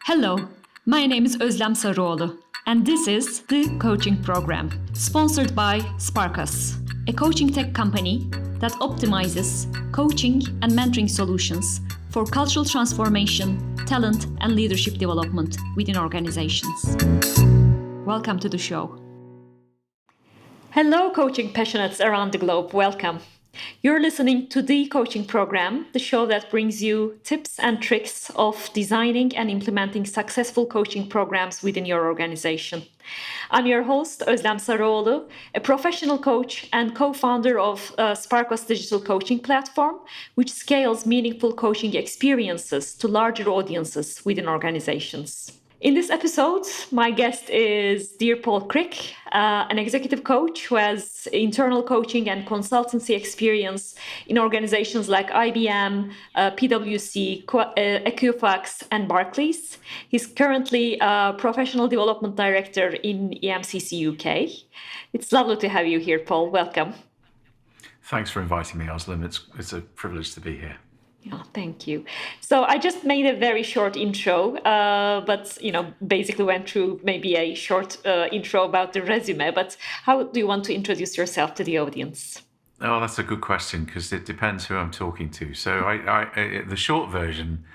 Hello, my name is Özlem Sarıoğlu, and this is the coaching program, sponsored by Sparkus, a coaching tech company that optimizes coaching and mentoring solutions for cultural transformation, talent, and leadership development within organizations. Welcome to the show. Hello, coaching passionates around the globe. Welcome. You're listening to the coaching program, the show that brings you tips and tricks of designing and implementing successful coaching programs within your organization. I'm your host, Özlem Sarıoğlu, a professional coach and co-founder of Sparkus digital coaching platform, which scales meaningful coaching experiences to larger audiences within organizations. In this episode, my guest is dear Paul Crick, an executive coach who has internal coaching and consultancy experience in organizations like IBM, PwC, Equifax, and Barclays. He's currently a professional development director in EMCC UK. It's lovely to have you here, Paul. Welcome. Thanks for inviting me, Özlem. It's a privilege to be here. Oh, thank you. So I just made a very short intro, but basically went through maybe a short intro about the resume. But how do you want to introduce yourself to the audience? Oh, that's a good question because it depends who I'm talking to. So the short version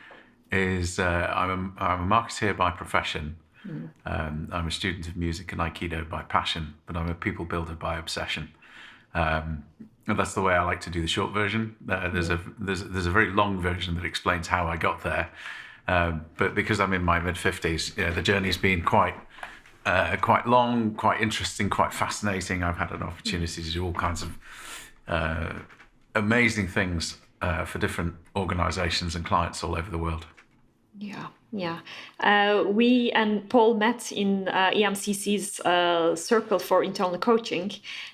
is I'm a marketeer by profession. I'm a student of music and Aikido by passion, but I'm a people builder by obsession. And that's the way I like to do the short version. There's a very long version that explains how I got there. But because I'm in my mid-50s, the journey's been quite long, quite interesting, quite fascinating. I've had an opportunity to do all kinds of amazing things for different organizations and clients all over the world. Yeah. We and Paul met in EMCC's circle for internal coaching,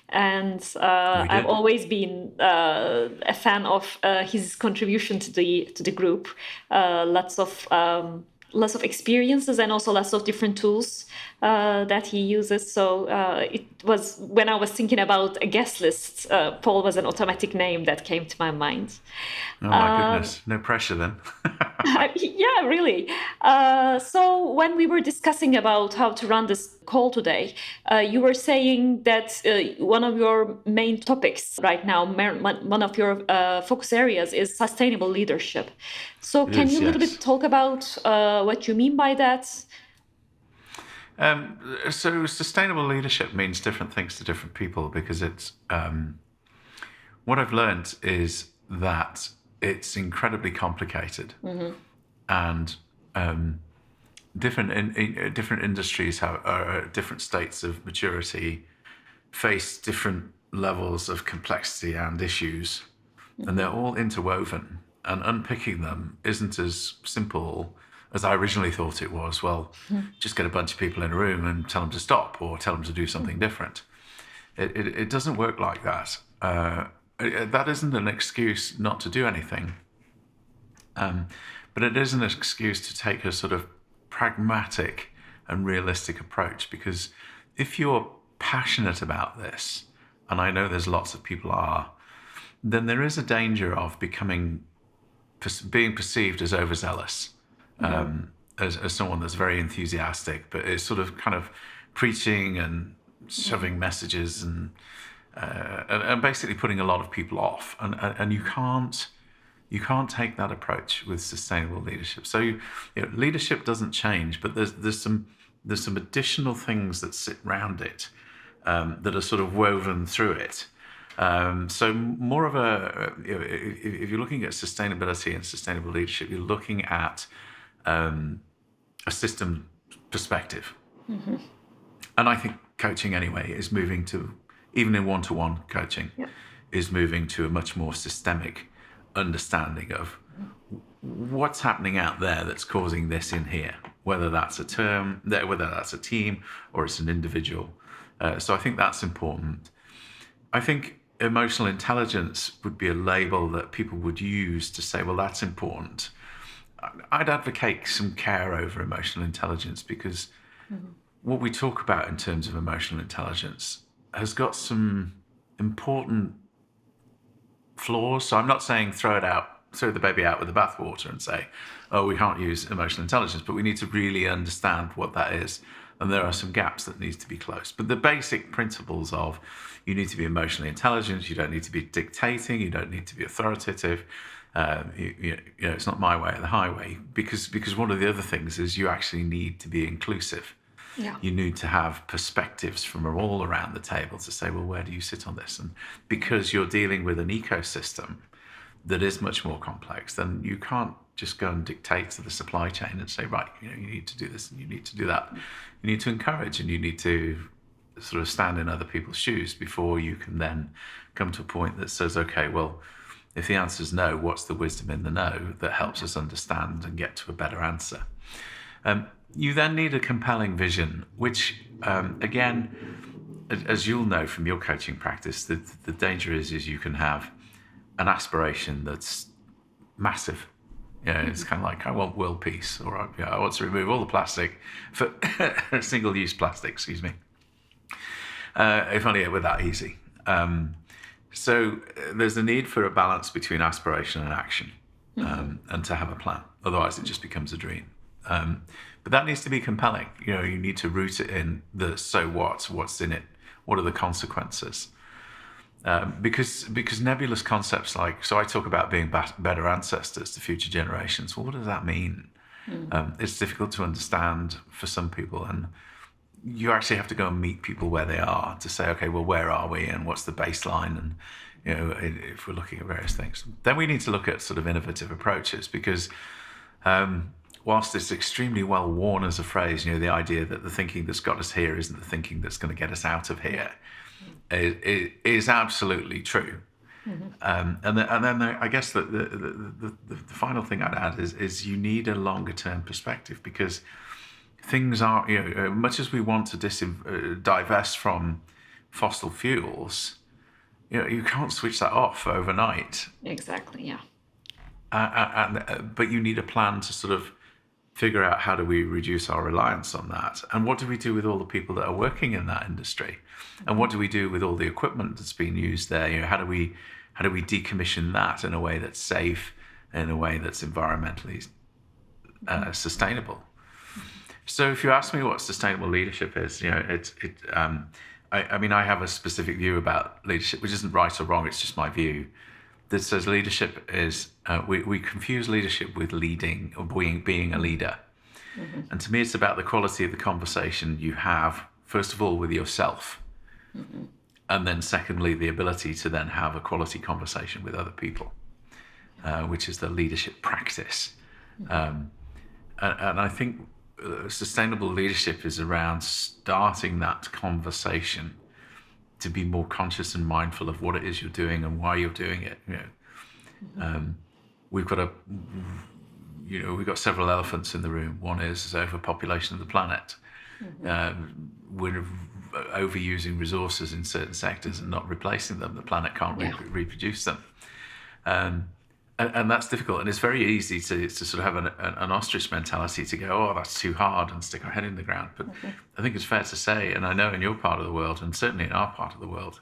and I've always been a fan of his contribution to the group. Lots of experiences and also lots of different tools that he uses. So it was when I was thinking about a guest list, Paul was an automatic name that came to my mind. Oh my goodness, no pressure then. Yeah, really. So when we were discussing about how to run this call today, you were saying that one of your main topics right now, one of your focus areas is sustainable leadership. So can you a little bit talk about what you mean by that? So sustainable leadership means different things to different people because it's what I've learned is that it's incredibly complicated, and different industries are at different states of maturity, face different levels of complexity and issues, and they're all interwoven. And unpicking them isn't as simple as I originally thought it was. Well, just get a bunch of people in a room and tell them to stop or tell them to do something different. It doesn't work like that. That isn't an excuse not to do anything. But it is an excuse to take a sort of pragmatic and realistic approach, because if you're passionate about this, and I know there's lots of people are, then there is a danger of being perceived as overzealous, as someone that's very enthusiastic, but is sort of kind of preaching and shoving messages and basically putting a lot of people off. And you can't take that approach with sustainable leadership. So leadership doesn't change, but there's some additional things that sit around it that are sort of woven through it. So more of if you're looking at sustainability and sustainable leadership, you're looking at a system perspective. And I think coaching anyway is moving to, even in one-to-one coaching, is moving to a much more systemic understanding of what's happening out there that's causing this in here, whether that's a team or it's an individual. So I think that's important. I think emotional intelligence would be a label that people would use to say, well, that's important. I'd advocate some care over emotional intelligence, because what we talk about in terms of emotional intelligence has got some important flaws. So I'm not saying throw it out throw the baby out with the bathwater and say, oh, we can't use emotional intelligence, but we need to really understand what that is. And there are some gaps that need to be closed. But the basic principles of you need to be emotionally intelligent, you don't need to be dictating, you don't need to be authoritative. It's not my way or the highway, because one of the other things is you actually need to be inclusive. Yeah. You need to have perspectives from all around the table to say, well, where do you sit on this? And because you're dealing with an ecosystem that is much more complex, then you can't just go and dictate to the supply chain and say, right, you need to do this and you need to do that. You need to encourage, and you need to sort of stand in other people's shoes before you can then come to a point that says, okay, well, if the answer is no, what's the wisdom in the no that helps us understand and get to a better answer? You then need a compelling vision, which, again, as you'll know from your coaching practice, the danger is you can have an aspiration that's massive. It's kind of like, I want world peace, or I want to remove all the plastic, for single-use plastic, excuse me. If only it were that easy. So there's a need for a balance between aspiration and action, and to have a plan. Otherwise, it just becomes a dream. But that needs to be compelling. You need to root it in the so what's in it, what are the consequences? Because nebulous concepts like, so I talk about being better ancestors to future generations. Well, what does that mean? It's difficult to understand for some people, and you actually have to go and meet people where they are to say, okay, well, where are we and what's the baseline? And, if we're looking at various things, then we need to look at sort of innovative approaches, because whilst it's extremely well worn as a phrase, the idea that the thinking that's got us here isn't the thinking that's going to get us out of here is absolutely true. And then I guess that the final thing I'd add is you need a longer term perspective, because things are, much as we want to divest from fossil fuels, you can't switch that off overnight. Exactly, yeah. But you need a plan to sort of figure out, how do we reduce our reliance on that? And what do we do with all the people that are working in that industry? And what do we do with all the equipment that's being used there? How do we decommission that in a way that's safe, in a way that's environmentally sustainable? So if you ask me what sustainable leadership is, I have a specific view about leadership, which isn't right or wrong, it's just my view, that says leadership is, we confuse leadership with leading or being a leader. And to me, it's about the quality of the conversation you have, first of all, with yourself. And then secondly, the ability to then have a quality conversation with other people, which is the leadership practice. And I think sustainable leadership is around starting that conversation to be more conscious and mindful of what it is you're doing and why you're doing it. We've got several elephants in the room. One is overpopulation of the planet. We're overusing resources in certain sectors and not replacing them. The planet can't reproduce them. And that's difficult. And it's very easy to sort of have an ostrich mentality, to go, oh, that's too hard, and stick our head in the ground. But I think it's fair to say, and I know in your part of the world, and certainly in our part of the world,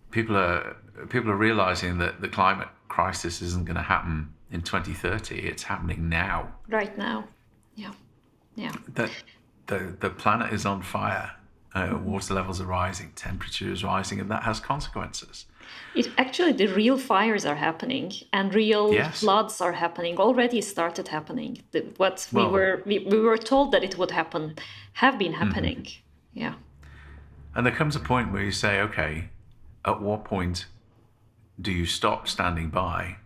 people are realizing that the climate crisis isn't going to happen in 2030. It's happening now. Right now. Yeah. That the planet is on fire. Water levels are rising, temperature is rising, and that has consequences. The real fires are happening, and real floods are happening. Already started happening. We were told that it would happen, have been happening. Yeah. And there comes a point where you say, okay, at what point do you stop standing by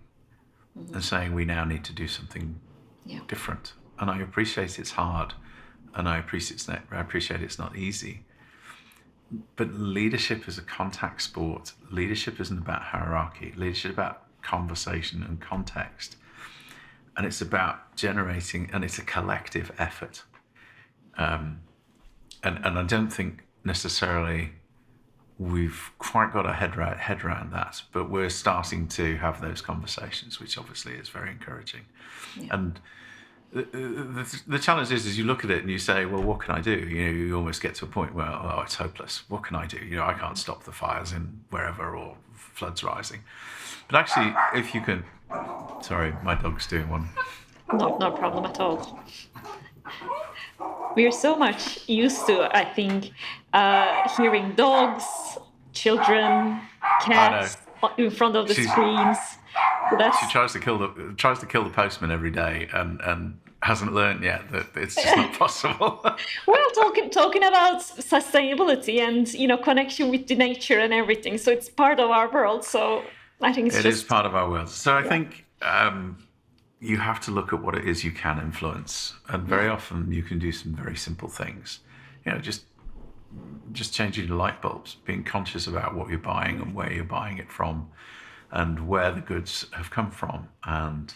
and saying we now need to do something different? And I appreciate it's hard, and I appreciate it's not easy. But leadership is a contact sport. Leadership isn't about hierarchy. Leadership is about conversation and context. And it's about generating, and it's a collective effort. And I don't think necessarily we've quite got our head around that, but we're starting to have those conversations, which obviously is very encouraging. And the challenge is you look at it and you say, well, what can I do? You almost get to a point where, oh, it's hopeless. What can I do? I can't stop the fires in wherever, or floods rising. But actually, if you can Sorry, my dog's doing one. No problem at all. We're so much used to, I think, hearing dogs, children, I know. cats in front of the She's screens. So that's she tries to kill the postman every day, and hasn't learned yet that it's just not possible. well, talking about sustainability and connection with the nature and everything. So it's part of our world. So I think it's It is just part of our world. So I yeah, think you have to look at what it is you can influence, and very often you can do some very simple things. Just changing the light bulbs, being conscious about what you're buying and where you're buying it from, and where the goods have come from, and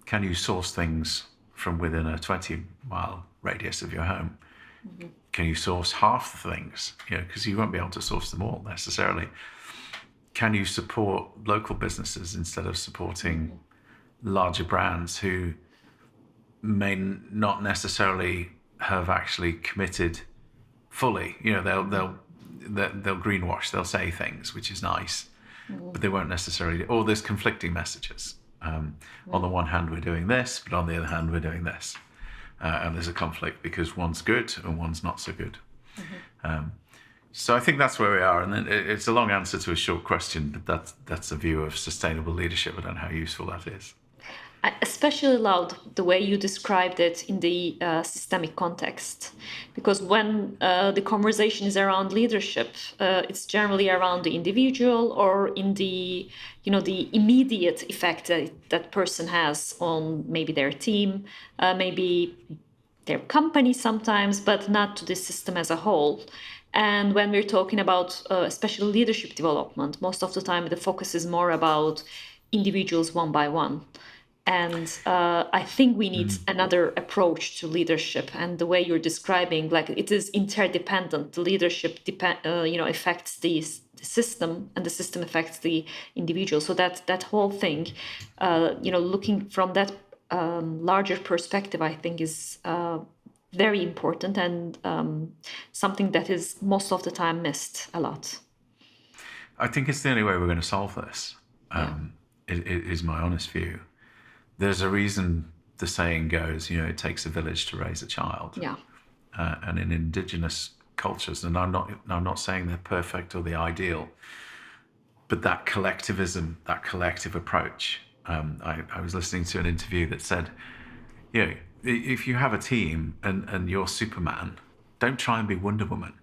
can you source things from within a 20-mile radius of your home? Can you source half the things? Because you won't be able to source them all necessarily. Can you support local businesses instead of supporting larger brands who may not necessarily have actually committed fully? They'll greenwash. They'll say things, which is nice, but they won't necessarily. Or there's conflicting messages. On the one hand, we're doing this, but on the other hand, we're doing this, and there's a conflict because one's good and one's not so good. So I think that's where we are, and then it's a long answer to a short question, but that's a view of sustainable leadership. I don't know how useful that is. I especially loved the way you described it in the systemic context, because when the conversation is around leadership, it's generally around the individual or in the the immediate effect that person has on maybe their team, maybe their company sometimes, but not to the system as a whole. And when we're talking about especially leadership development, most of the time the focus is more about individuals one by one. And I think we need another approach to leadership. And the way you're describing, like it is interdependent. The leadership affects the system, and the system affects the individual. So that whole thing, looking from that larger perspective, I think is very important and something that is most of the time missed a lot. I think it's the only way we're going to solve this. It is my honest view. There's a reason the saying goes, it takes a village to raise a child. Yeah. And in indigenous cultures, and I'm not saying they're perfect or the ideal, but that collectivism, that collective approach. I was listening to an interview that said, if you have a team and you're Superman, don't try and be Wonder Woman.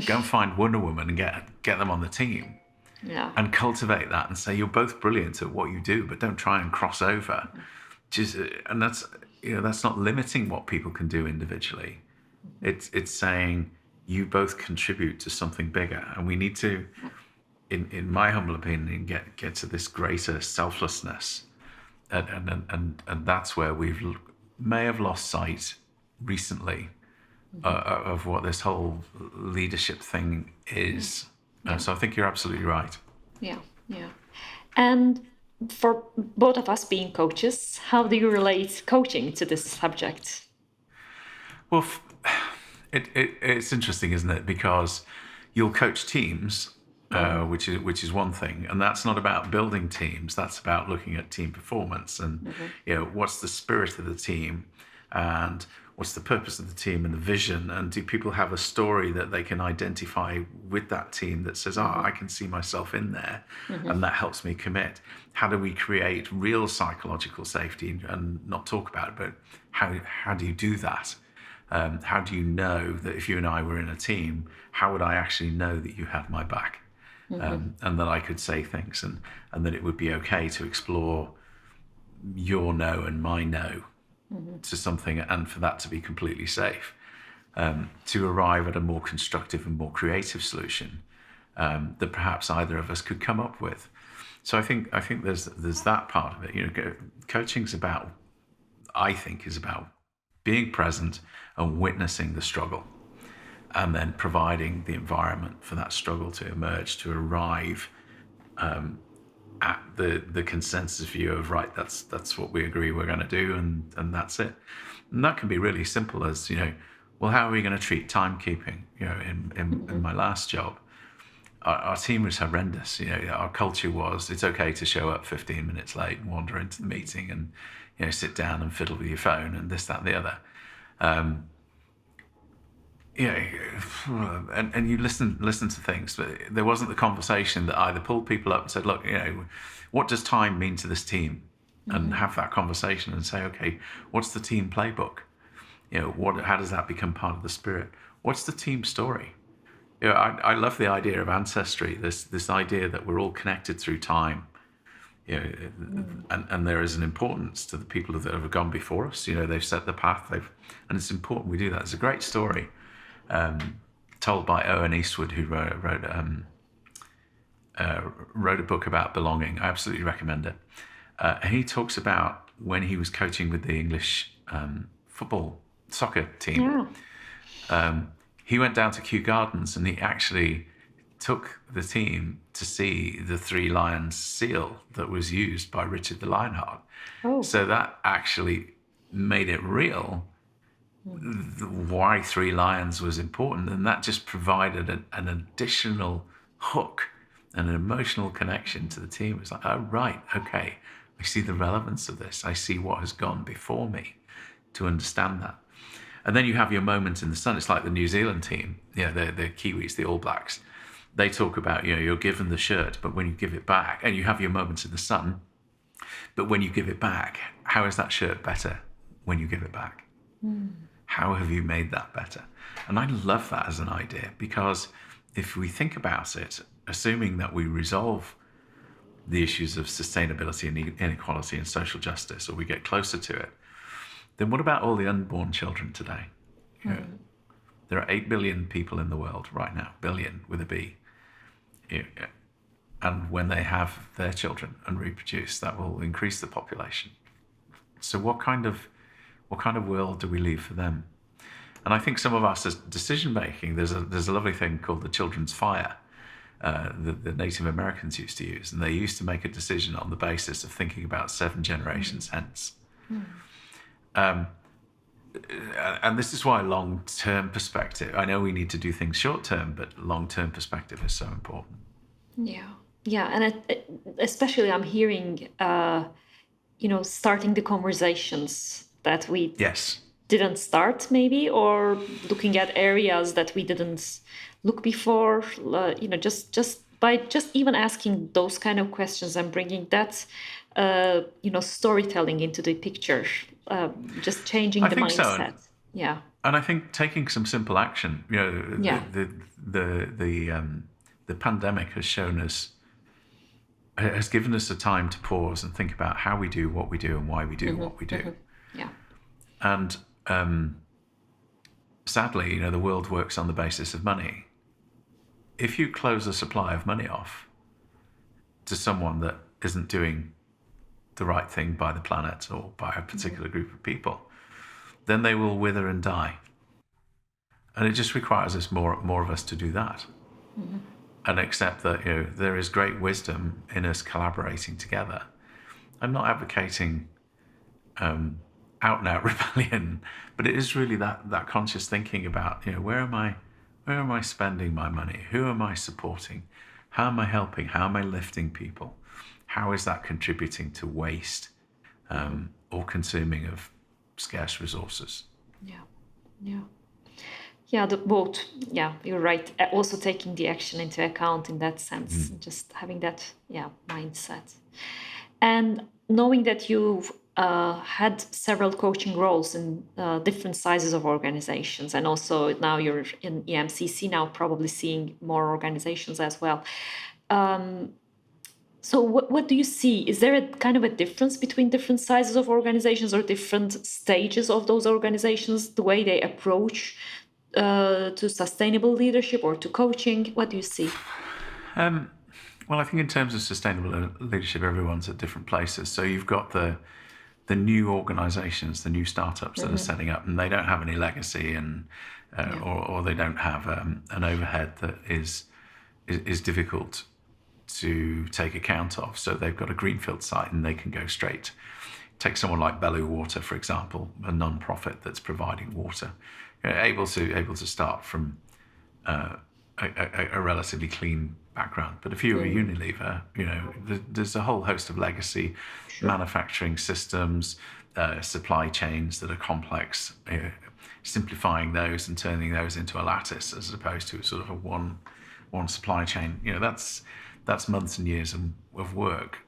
Go and find Wonder Woman and get them on the team. Yeah. And cultivate that and say you're both brilliant at what you do, but don't try and cross over. And that's not limiting what people can do individually. It's saying you both contribute to something bigger, and we need to, in my humble opinion, get to this greater selflessness, and that's where may have lost sight recently of what this whole leadership thing is. So I think you're absolutely right. Yeah. And for both of us being coaches, how do you relate coaching to this subject? Well, it's interesting, isn't it? Because you'll coach teams, which is one thing, and that's not about building teams. That's about looking at team performance and what's the spirit of the team, and what's the purpose of the team and the vision, and do people have a story that they can identify with that team that says, I can see myself in there, and that helps me commit. How do we create real psychological safety and not talk about it, but how do you do that? How do you know that if you and I were in a team, how would I actually know that you had my back, and that I could say things, and that it would be okay to explore your no and my no to something, and for that to be completely safe, to arrive at a more constructive and more creative solution that perhaps either of us could come up with. So I think there's that part of it. Coaching's about, I think, is about being present and witnessing the struggle, and then providing the environment for that struggle to emerge, to arrive at the consensus view of, right, that's what we agree we're going to do, and that's it. And that can be really simple as, well, how are we going to treat timekeeping? In my last job, our team was horrendous. Our culture was, it's okay to show up 15 minutes late and wander into the meeting and, sit down and fiddle with your phone and this, that, and the other. And you listen to things, but there wasn't the conversation that either pulled people up and said, look, what does time mean to this team? And have that conversation and say, okay, what's the team playbook? How does that become part of the spirit? What's the team story? I love the idea of ancestry, this idea that we're all connected through time. And there is an importance to the people that have gone before us. They've set the path, and it's important we do that. There's a great story told by Owen Eastwood, who wrote a book about belonging. I absolutely recommend it. And he talks about when he was coaching with the English soccer team. Yeah. He went down to Kew Gardens and he actually took the team to see the Three Lions seal that was used by Richard the Lionheart. Oh. So that actually made it real why Three Lions was important, and that just provided an additional hook and an emotional connection to the team. It's like, oh, right, okay, I see the relevance of this. I see what has gone before me to understand that. And then you have your moment in the sun. It's like the New Zealand team, the Kiwis, the All Blacks. They talk about, you're given the shirt, but when you give it back, and you have your moments in the sun, but when you give it back, how is that shirt better when you give it back? How have you made that better? And I love that as an idea, because if we think about it, assuming that we resolve the issues of sustainability and inequality and social justice, or we get closer to it, then what about all the unborn children today? There are 8 billion people in the world right now, billion with a B. And when they have their children and reproduce, that will increase the population. So what kind of world do we leave for them? And I think some of us as decision making, there's a lovely thing called the children's fire that the Native Americans used to use, and they used to make a decision on the basis of thinking about 7 generations hence. And this is why long-term perspective, I know we need to do things short-term, but long-term perspective is so important. Yeah, and especially I'm hearing, starting the conversations that we didn't start maybe, or looking at areas that we didn't look before, just by even asking those kind of questions and bringing that, storytelling into the picture, just changing the mindset. So. Yeah. And I think taking some simple action, the pandemic has shown us, has given us a time to pause and think about how we do what we do and why we do what we do. Yeah. And sadly, the world works on the basis of money. If you close a supply of money off to someone that isn't doing the right thing by the planet or by a particular group of people, then they will wither and die. And it just requires us more of us to do that. And accept that there is great wisdom in us collaborating together. I'm not advocating out and out rebellion, but it is really that conscious thinking about where am I spending my money? Who am I supporting? How am I helping? How am I lifting people? How is that contributing to waste or consuming of scarce resources? Yeah, both. Yeah, you're right. Also taking the action into account in that sense, just having that mindset. And knowing that you've had several coaching roles in different sizes of organizations, and also now you're in EMCC now, probably seeing more organizations as well. So what do you see? Is there a kind of a difference between different sizes of organizations or different stages of those organizations, the way they approach to sustainable leadership or to coaching? What do you see? Well, I think in terms of sustainable leadership, everyone's at different places. So you've got the new organizations, the new startups that are setting up, and they don't have any legacy, and or they don't have an overhead that is difficult to take account of. So they've got a greenfield site and they can go straight. Take someone like Bellew Water, for example, a non-profit that's providing water, able to start from a relatively clean background. But if you were a Unilever, there's a whole host of legacy manufacturing systems, supply chains that are complex, simplifying those and turning those into a lattice as opposed to sort of a one supply chain. That's months and years of work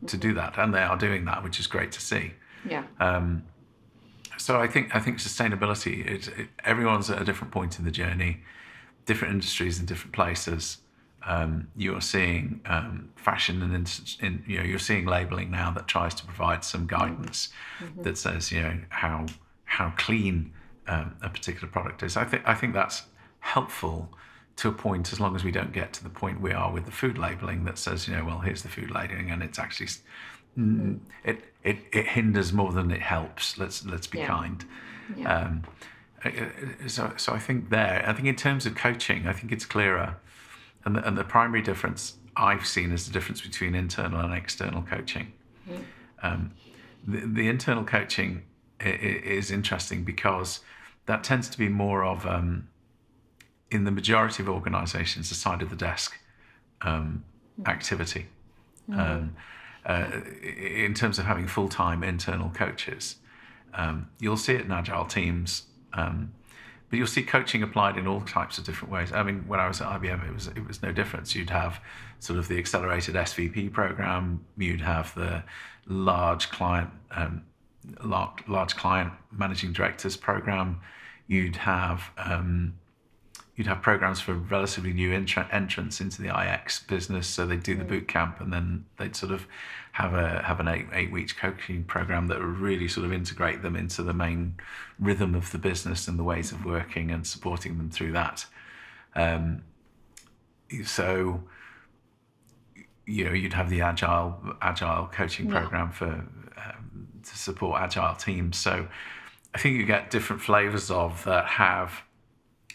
to do that, and they are doing that, which is great to see. Yeah. So I think sustainability, everyone's at a different point in the journey, different industries in different places. You're seeing fashion and you're seeing labeling now that tries to provide some guidance that says how clean a particular product is. I think that's helpful to a point, as long as we don't get to the point we are with the food labeling that says, well, here's the food labeling, and it's actually it hinders more than it helps. Let's be kind. Yeah. So I think in terms of coaching, I think it's clearer, and the primary difference I've seen is the difference between internal and external coaching. The internal coaching is interesting because that tends to be more of in the majority of organisations, the side of the desk activity. In terms of having full-time internal coaches, you'll see it in agile teams, but you'll see coaching applied in all types of different ways. I mean, when I was at IBM, it was no difference. You'd have sort of the accelerated SVP program. You'd have the large client managing directors program. You'd have programs for relatively new entrants into the IX business. So they'd do the boot camp, and then they'd sort of have an 8-week coaching program that would really sort of integrate them into the main rhythm of the business and the ways of working and supporting them through that. So you'd have the agile coaching program for to support agile teams. So I think you get different flavors of that have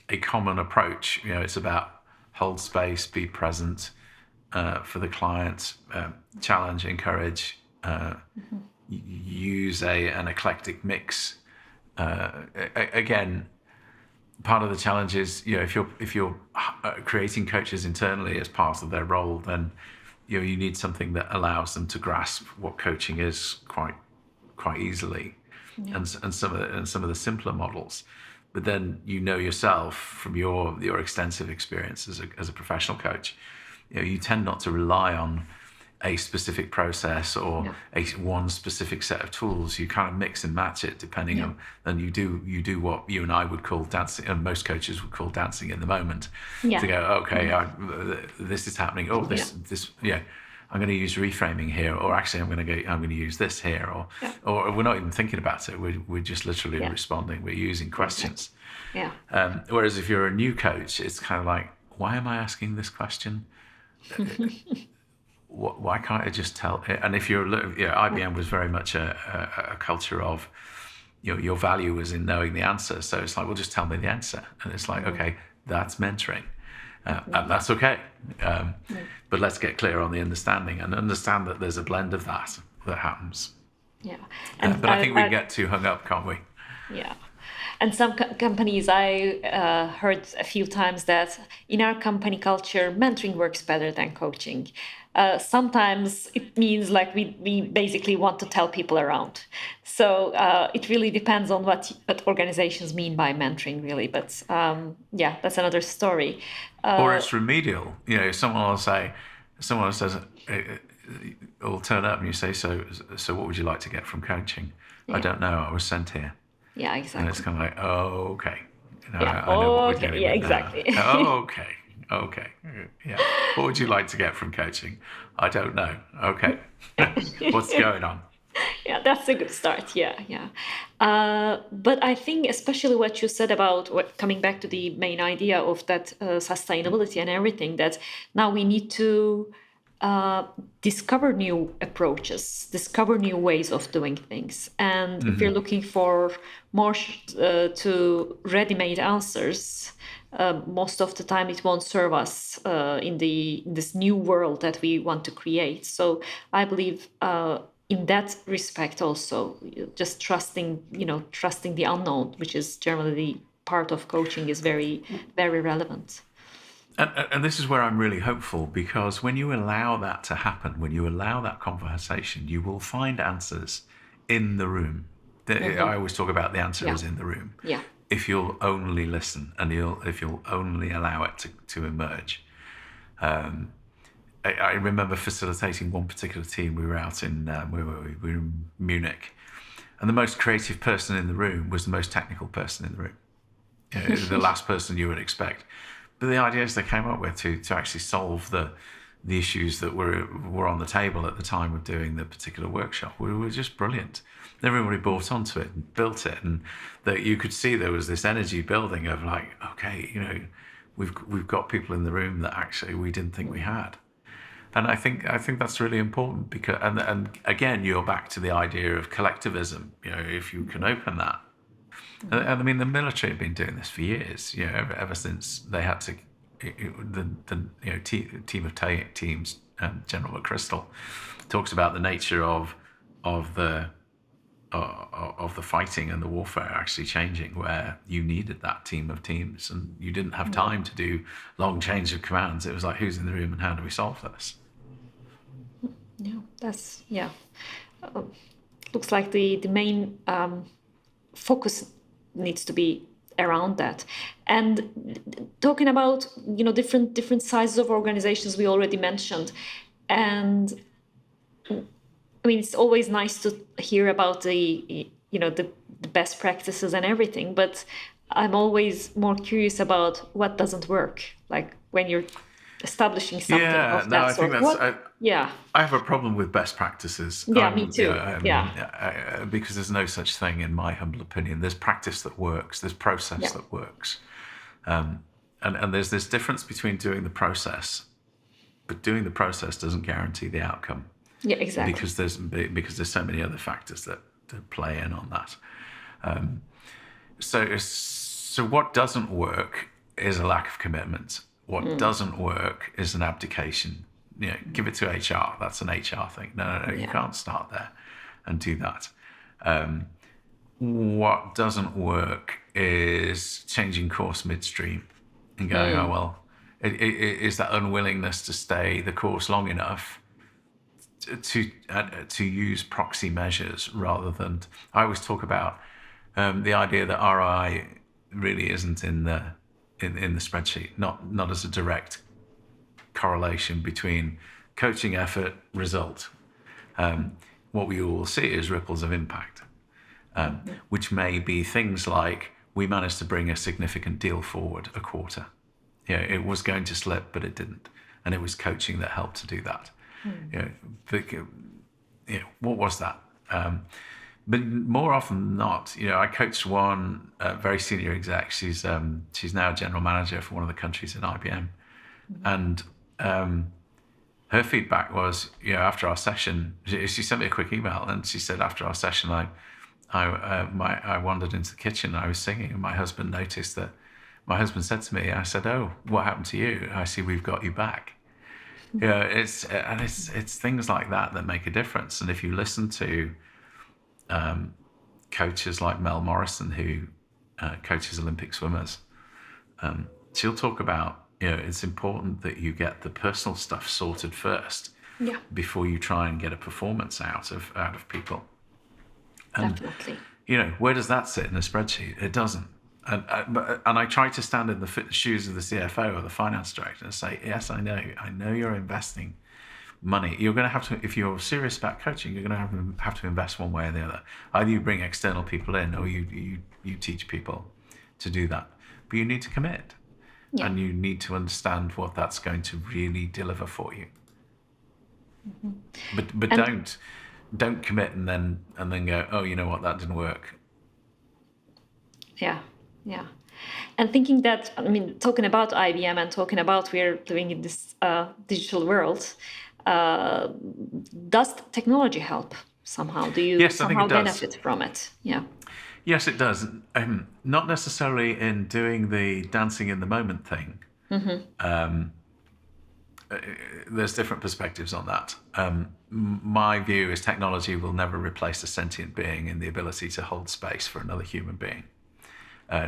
a common approach. It's about hold space, be present for the client, challenge, encourage, use an eclectic mix. Again, part of the challenge is, if you're creating coaches internally as part of their role, then you need something that allows them to grasp what coaching is quite easily, and some of the simpler models. But then yourself from your extensive experience as a professional coach, you tend not to rely on a specific process or one specific set of tools. You kind of mix and match it depending on, and you do what you and I would call dancing, and most coaches would call dancing in the moment. To go, okay, this is happening. Oh, this. I'm going to use reframing here, or actually I'm going to use this here, or we're not even thinking about it. We're just literally responding. We're using questions. Yeah. Whereas if you're a new coach, it's kind of like, why am I asking this question? Why can't I just tell? And if IBM was very much a culture of, your value was in knowing the answer. So it's like, well, just tell me the answer. And it's like, okay, that's mentoring. And that's okay. But let's get clear on the understanding and understand that there's a blend of that happens. Yeah. But I think we get too hung up, can't we? Yeah. And some companies, I heard a few times that in our company culture, mentoring works better than coaching. Sometimes it means like we basically want to tell people around. So it really depends on what organizations mean by mentoring, really. But that's another story. Or it's remedial. Someone says, will turn up and you say, so what would you like to get from coaching? I don't know. I was sent here. Yeah, exactly. And it's kind of like, oh, okay. I Yeah. know what we're getting. Yeah, with exactly. that. Oh, okay. Yeah. What would you like to get from coaching? I don't know. Okay. What's going on? Yeah, that's a good start. Yeah. But I think especially what you said about coming back to the main idea of that sustainability and everything, that now we need to discover new approaches, discover new ways of doing things. And if you're looking for more to ready-made answers, most of the time it won't serve us in this new world that we want to create. So I believe in that respect also, just trusting the unknown, which is generally part of coaching, is very, very relevant. And this is where I'm really hopeful, because when you allow that to happen, when you allow that conversation, you will find answers in the room. I always talk about the answer is in the room. Yeah. If you'll only listen and if you'll only allow it to emerge. I remember facilitating one particular team. We were out in we were in Munich, and the most creative person in the room was the most technical person in the room. The last person you would expect. But the ideas they came up with to actually solve the issues that were on the table at the time of doing the particular workshop were just brilliant. Everybody bought onto it and built it, and that you could see there was this energy building of like, okay, we've got people in the room that actually we didn't think we had. And I think that's really important, because and again you're back to the idea of collectivism. If you can open that, and I mean the military have been doing this for years. Ever since they had to, the team of teams, General McChrystal talks about the nature of the fighting and the warfare actually changing, where you needed that team of teams, and you didn't have time to do long change of commands. It was like, who's in the room and how do we solve this? Looks like the main focus needs to be around that. And talking about different sizes of organizations we already mentioned, and I mean, it's always nice to hear about the best practices and everything, but I'm always more curious about what doesn't work. Like when you're establishing something of that sort. I have a problem with best practices. Yeah, me too. Because there's no such thing, in my humble opinion. There's practice that works. There's process that works. And there's this difference between doing the process, but doing the process doesn't guarantee the outcome. Yeah, exactly. Because there's so many other factors that play in on that. So what doesn't work is a lack of commitment. What doesn't work is an abdication. Give it to HR. That's an HR thing. No, you can't start there and do that. What doesn't work is changing course midstream and going, oh well, is that unwillingness to stay the course long enough to use proxy measures rather than. I always talk about the idea that ROI really isn't in the spreadsheet, not as a direct correlation between coaching effort result. What we will see is ripples of impact, which may be things like we managed to bring a significant deal forward a quarter. It was going to slip, but it didn't, and it was coaching that helped to do that. What was that? But more often than not, I coached one very senior exec. She's now general manager for one of the countries in IBM, and her feedback was, after our session, she sent me a quick email, and she said, after our session, I wandered into the kitchen. I was singing, and my husband noticed that. My husband said to me, I said, "Oh, what happened to you?" I see we've got you back. It's things like that make a difference. And if you listen to coaches like Mel Morrison, who coaches Olympic swimmers, she'll talk about, it's important that you get the personal stuff sorted first before you try and get a performance out of people. And, definitely. Where does that sit in a spreadsheet? It doesn't. And I try to stand in the shoes of the CFO or the finance director and say, yes, I know you're investing money. You're going to have to, if you're serious about coaching, you're going to have to invest one way or the other. Either you bring external people in, or you teach people to do that. But you need to commit, and you need to understand what that's going to really deliver for you. But don't commit and then go, oh, you know what, that didn't work. Yeah. And thinking that, talking about IBM and talking about we're living in this digital world, does technology help somehow? Do you somehow benefit from it? Yeah. Yes, it does. Not necessarily in doing the dancing in the moment thing. There's different perspectives on that. My view is technology will never replace a sentient being in the ability to hold space for another human being.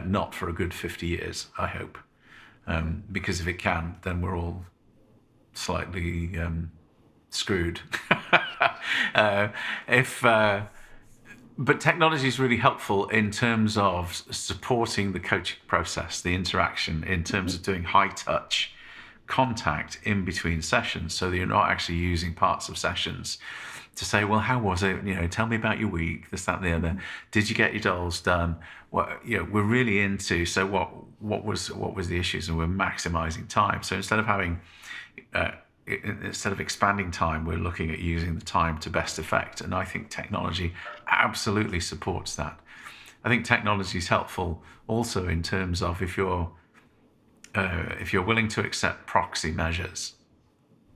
Not for a good 50 years, I hope. Because if it can, then we're all slightly screwed. if But technology is really helpful in terms of supporting the coaching process, the interaction, in terms of doing high touch contact in between sessions, so that you're not actually using parts of sessions to say, well, how was it? Tell me about your week, this, that, and the other. Did you get your dolls done? We're really into, so what was the issues, and we're maximizing time. So instead of expanding time, we're looking at using the time to best effect. And I think technology absolutely supports that. I think technology is helpful also in terms of if you're willing to accept proxy measures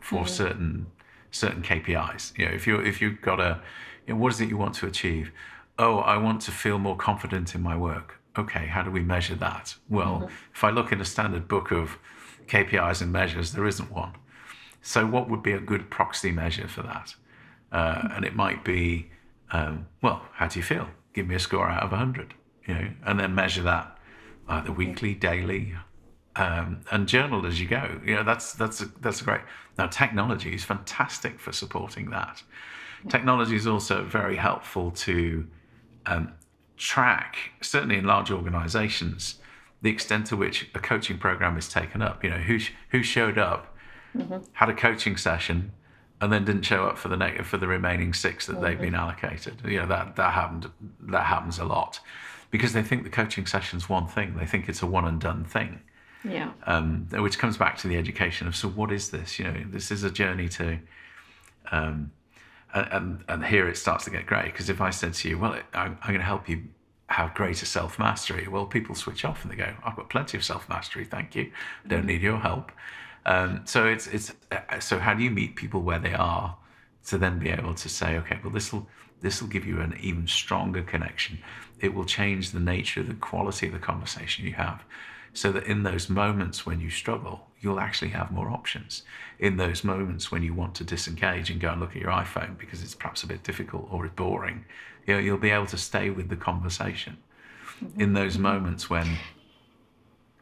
for certain KPIs. If you've got what is it you want to achieve? Oh, I want to feel more confident in my work. Okay, how do we measure that? Well, if I look in a standard book of KPIs and measures, there isn't one. So what would be a good proxy measure for that? And it might be, well, how do you feel? Give me a score out of 100, and then measure that either weekly, daily, and journal as you go. That's great. Now, technology is fantastic for supporting that. Technology is also very helpful to track, certainly in large organizations, the extent to which a coaching program is taken up. Who showed up, had a coaching session, and then didn't show up for the remaining 6 that they've been allocated. That happens a lot, because they think the coaching session's one thing. They think it's a one and done thing. Yeah. Which comes back to the education of, so what is this? This is a journey to, and here it starts to get great, because if I said to you, well, I'm going to help you have greater self-mastery, well, people switch off and they go, I've got plenty of self-mastery, thank you, I don't need your help. So how do you meet people where they are, to then be able to say, okay, well, this will give you an even stronger connection. It will change the nature, the quality of the conversation you have, so that in those moments when you struggle, you'll actually have more options. In those moments when you want to disengage and go and look at your iPhone because it's perhaps a bit difficult or it's boring, you'll be able to stay with the conversation. In those moments when...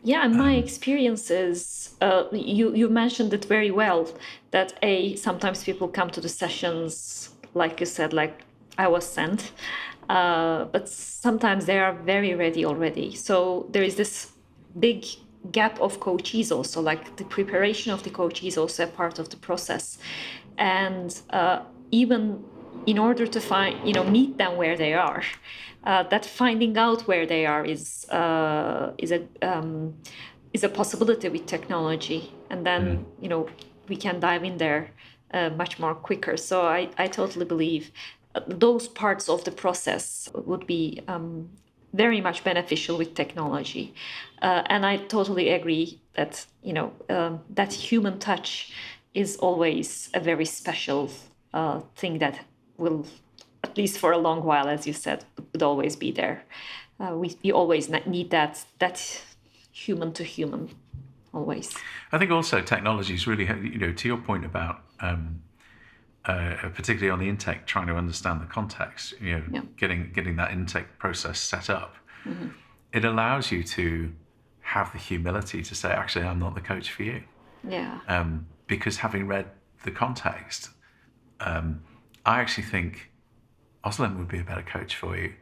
Yeah, and my experience is, you mentioned it very well, that sometimes people come to the sessions, like you said, like I was sent, but sometimes they are very ready already. So there is this big gap of coachees also, like the preparation of the coachee is also a part of the process. And even in order to meet them where they are, that finding out where they are is a possibility with technology, and then we can dive in there much more quicker. So I totally believe those parts of the process would be very much beneficial with technology, and I totally agree that that human touch is always a very special thing that will, at least for a long while, as you said, would always be there. We always need that human to human, always. I think also technology is really, to your point about particularly on the intake, trying to understand the context, getting that intake process set up. Mm-hmm. It allows you to have the humility to say, actually, I'm not the coach for you. Yeah. Because having read the context, I actually think Özlem would be a better coach for you.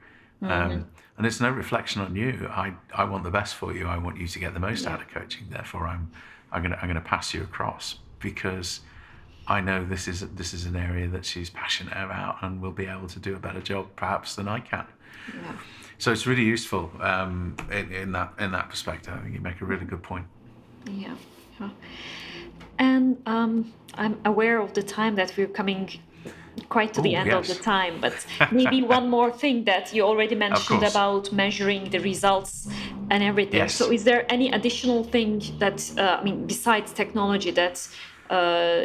Mm-hmm. And it's no reflection on you. I want the best for you. I want you to get the most out of coaching. Therefore, I'm going to pass you across, because I know this is an area that she's passionate about and will be able to do a better job perhaps than I can. Yeah. So it's really useful in that perspective. I think you make a really good point. Yeah. And I'm aware of the time that we're coming quite to the end of the time, but maybe one more thing that you already mentioned about measuring the results and everything. Yes. So is there any additional thing that, besides technology, that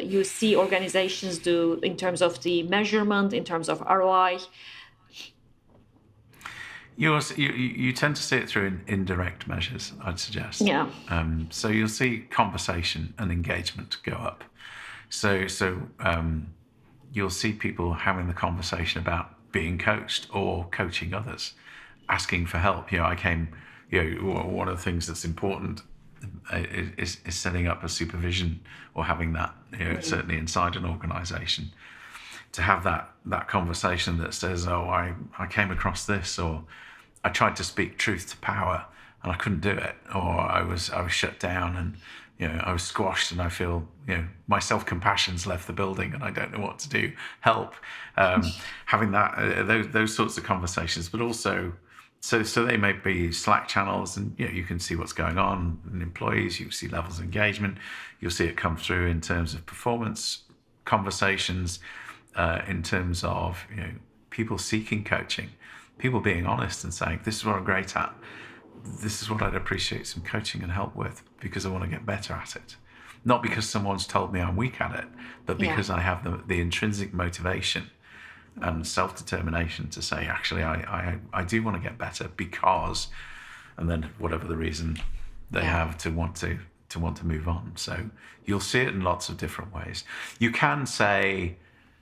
you see organizations do in terms of the measurement, in terms of ROI? You tend to see it through indirect measures, I'd suggest. Yeah. So you'll see conversation and engagement go up. So you'll see people having the conversation about being coached or coaching others, asking for help. One of the things that's important is setting up a supervision or having that, certainly inside an organization, to have that conversation that says, oh, I came across this, or I tried to speak truth to power and I couldn't do it, or I was shut down and I was squashed and I feel my self-compassion's left the building and I don't know what to do. Help. Having that those sorts of conversations, but also so they may be Slack channels, and you can see what's going on in employees. You see levels of engagement. You'll see it come through in terms of performance conversations, in terms of people seeking coaching, people being honest and saying, this is what I'm great at. This is what I'd appreciate some coaching and help with because I want to get better at it. Not because someone's told me I'm weak at it, but because I have the intrinsic motivation and self-determination to say, actually, I do want to get better because, and then whatever the reason they have to want to move on. So you'll see it in lots of different ways. You can say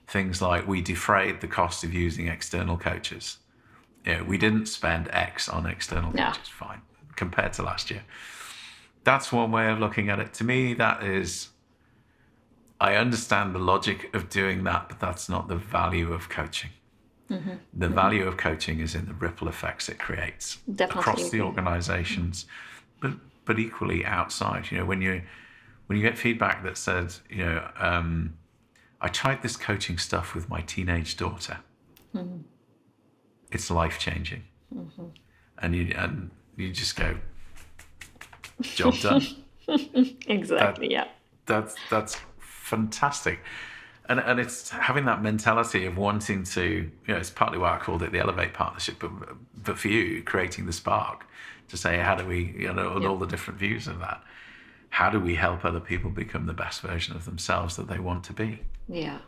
things like, we defrayed the cost of using external coaches. We didn't spend X on external coaches, fine, compared to last year. That's one way of looking at it. To me, that is, I understand the logic of doing that, but that's not the value of coaching. Mm-hmm. The value of coaching is in the ripple effects it creates across the organizations, but equally outside. When you get feedback that says, I tried this coaching stuff with my teenage daughter. Mm-hmm. It's life-changing. Mm-hmm. And you just go, job done. Exactly, That's fantastic. And it's having that mentality of wanting to, it's partly why I called it the Elevate Partnership, but for you, creating the spark to say, how do we, and all the different views of that, how do we help other people become the best version of themselves that they want to be? Yeah.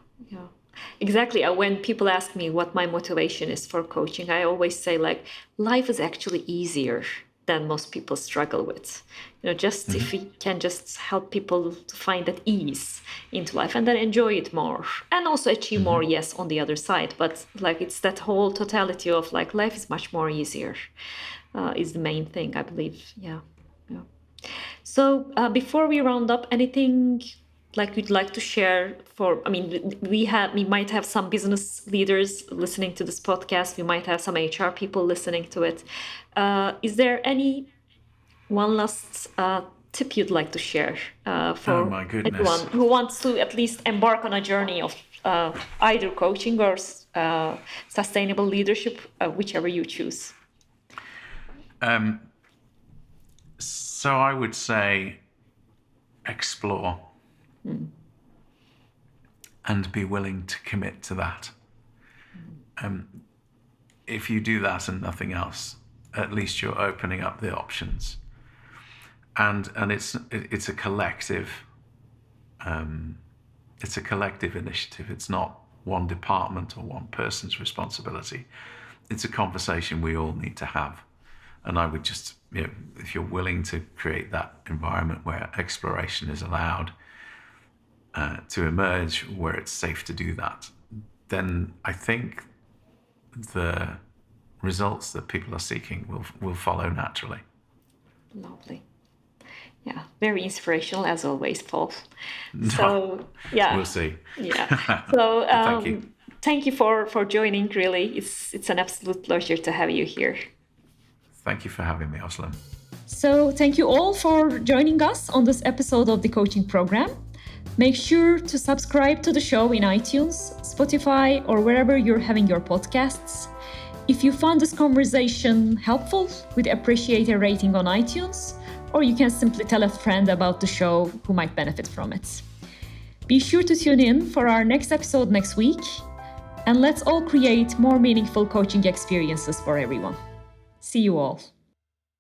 Exactly. When people ask me what my motivation is for coaching, I always say, life is actually easier than most people struggle with. If we can just help people to find that ease into life and then enjoy it more and also achieve more, on the other side. But it's that whole totality of life is much more easier is the main thing, I believe. Yeah. So before we round up, anything you'd like to share we might have some business leaders listening to this podcast. We might have some HR people listening to it. Is there any one last tip you'd like to share for anyone who wants to at least embark on a journey of either coaching or sustainable leadership, whichever you choose? So I would say explore. And be willing to commit to that. If you do that and nothing else, at least you're opening up the options. And it's a collective. It's a collective initiative. It's not one department or one person's responsibility. It's a conversation we all need to have. And I would just, if you're willing to create that environment where exploration is allowed, to emerge, where it's safe to do that, then I think the results that people are seeking will follow naturally. Lovely. Yeah, very inspirational as always, Paul. So, we'll see. Yeah. So, thank you for joining. Really, it's an absolute pleasure to have you here. Thank you for having me, Özlem. So, thank you all for joining us on this episode of the coaching program. Make sure to subscribe to the show in iTunes, Spotify, or wherever you're having your podcasts. If you found this conversation helpful, we'd appreciate a rating on iTunes, or you can simply tell a friend about the show who might benefit from it. Be sure to tune in for our next episode next week, and let's all create more meaningful coaching experiences for everyone. See you all.